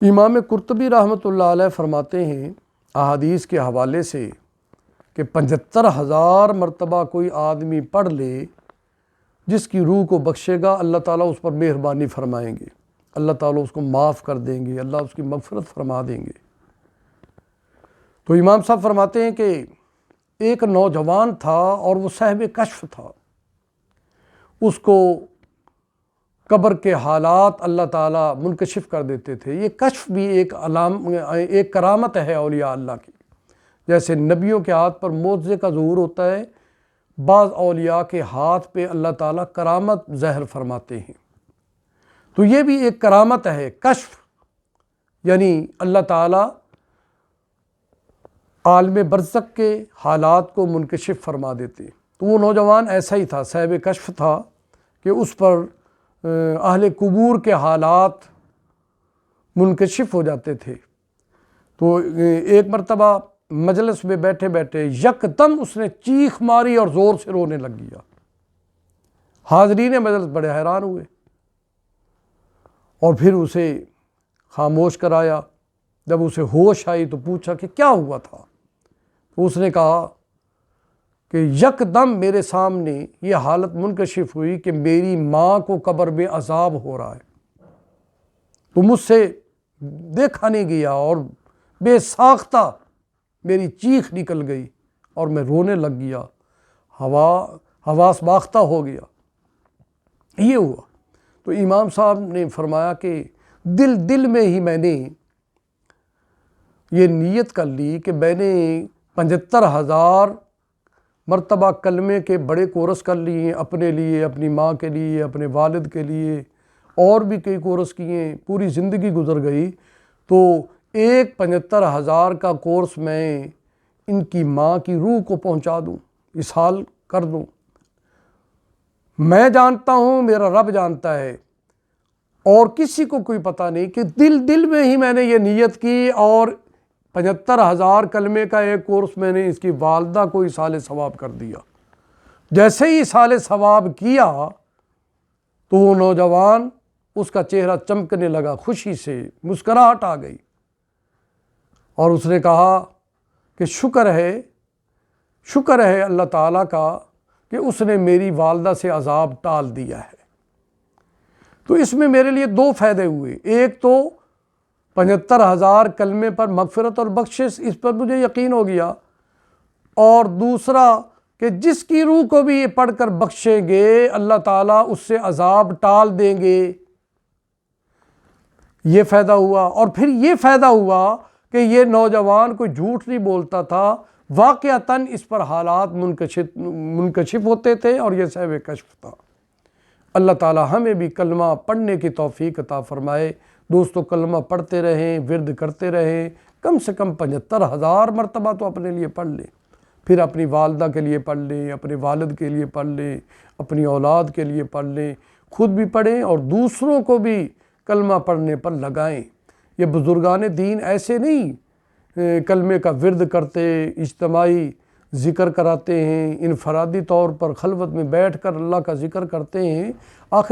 امام قرطبی رحمۃ اللہ علیہ فرماتے ہیں احادیث کے حوالے سے کہ 75,000 مرتبہ کوئی آدمی پڑھ لے جس کی روح کو بخشے گا، اللہ تعالیٰ اس پر مہربانی فرمائیں گے، اللہ تعالیٰ اس کو معاف کر دیں گے، اللہ اس کی مغفرت فرما دیں گے۔ تو امام صاحب فرماتے ہیں کہ ایک نوجوان تھا اور وہ صاحب کشف تھا، اس کو قبر کے حالات اللہ تعالیٰ منکشف کر دیتے تھے۔ یہ کشف بھی ایک کرامت ہے اولیاء اللہ کی، جیسے نبیوں کے ہاتھ پر معجزے کا ظہور ہوتا ہے، بعض اولیاء کے ہاتھ پہ اللہ تعالیٰ کرامت ظاہر فرماتے ہیں۔ تو یہ بھی ایک کرامت ہے، کشف، یعنی اللہ تعالیٰ عالم برزخ کے حالات کو منکشف فرما دیتے۔ تو وہ نوجوان ایسا ہی تھا، صاحب کشف تھا کہ اس پر اہل قبور کے حالات منکشف ہو جاتے تھے۔ تو ایک مرتبہ مجلس میں بیٹھے بیٹھے یکدم اس نے چیخ ماری اور زور سے رونے لگ گیا۔ حاضرین مجلس بڑے حیران ہوئے اور پھر اسے خاموش کرایا۔ جب اسے ہوش آئی تو پوچھا کہ کیا ہوا تھا؟ تو اس نے کہا کہ یکدم میرے سامنے یہ حالت منکشف ہوئی کہ میری ماں کو قبر میں عذاب ہو رہا ہے، تو مجھ سے دیکھا نہیں گیا اور بے ساختہ میری چیخ نکل گئی اور میں رونے لگ گیا، حواس باختہ ہو گیا۔ یہ ہوا۔ تو امام صاحب نے فرمایا کہ دل میں ہی میں نے یہ نیت کر لی کہ میں نے 75,000 مرتبہ کلمے کے بڑے کورس کر لیے، اپنے لیے، اپنی ماں کے لیے، اپنے والد کے لیے، اور بھی کئی کورس کیے، پوری زندگی گزر گئی، تو ایک 75,000 کا کورس میں ان کی ماں کی روح کو پہنچا دوں، اسحال کر دوں۔ میں جانتا ہوں، میرا رب جانتا ہے، اور کسی کو کوئی پتہ نہیں کہ دل میں ہی میں نے یہ نیت کی، اور 75,000 کلمے کا ایک کورس میں نے اس کی والدہ کو ایصال ثواب کر دیا۔ جیسے ہی ایصال ثواب کیا تو وہ نوجوان، اس کا چہرہ چمکنے لگا، خوشی سے مسکراہٹ آ گئی، اور اس نے کہا کہ شکر ہے اللہ تعالیٰ کا کہ اس نے میری والدہ سے عذاب ٹال دیا ہے۔ تو اس میں میرے لیے دو فائدے ہوئے، ایک تو 75,000 کلمے پر مغفرت اور بخشش، اس پر مجھے یقین ہو گیا، اور دوسرا کہ جس کی روح کو بھی یہ پڑھ کر بخشیں گے اللہ تعالیٰ اس سے عذاب ٹال دیں گے، یہ فائدہ ہوا۔ اور پھر یہ فائدہ ہوا کہ یہ نوجوان کوئی جھوٹ نہیں بولتا تھا، واقعتاً اس پر حالات منکشف ہوتے تھے، اور یہ صاحب کشف تھا۔ اللہ تعالیٰ ہمیں بھی کلمہ پڑھنے کی توفیق عطا فرمائے۔ دوستو، کلمہ پڑھتے رہیں، ورد کرتے رہیں، کم سے کم 75,000 مرتبہ تو اپنے لیے پڑھ لیں، پھر اپنی والدہ کے لیے پڑھ لیں، اپنے والد کے لیے پڑھ لیں، اپنی اولاد کے لیے پڑھ لیں، خود بھی پڑھیں اور دوسروں کو بھی کلمہ پڑھنے پر لگائیں۔ یہ بزرگان دین ایسے نہیں کلمے کا ورد کرتے، اجتماعی ذکر کراتے ہیں، انفرادی طور پر خلوت میں بیٹھ کر اللہ کا ذکر کرتے ہیں، آخر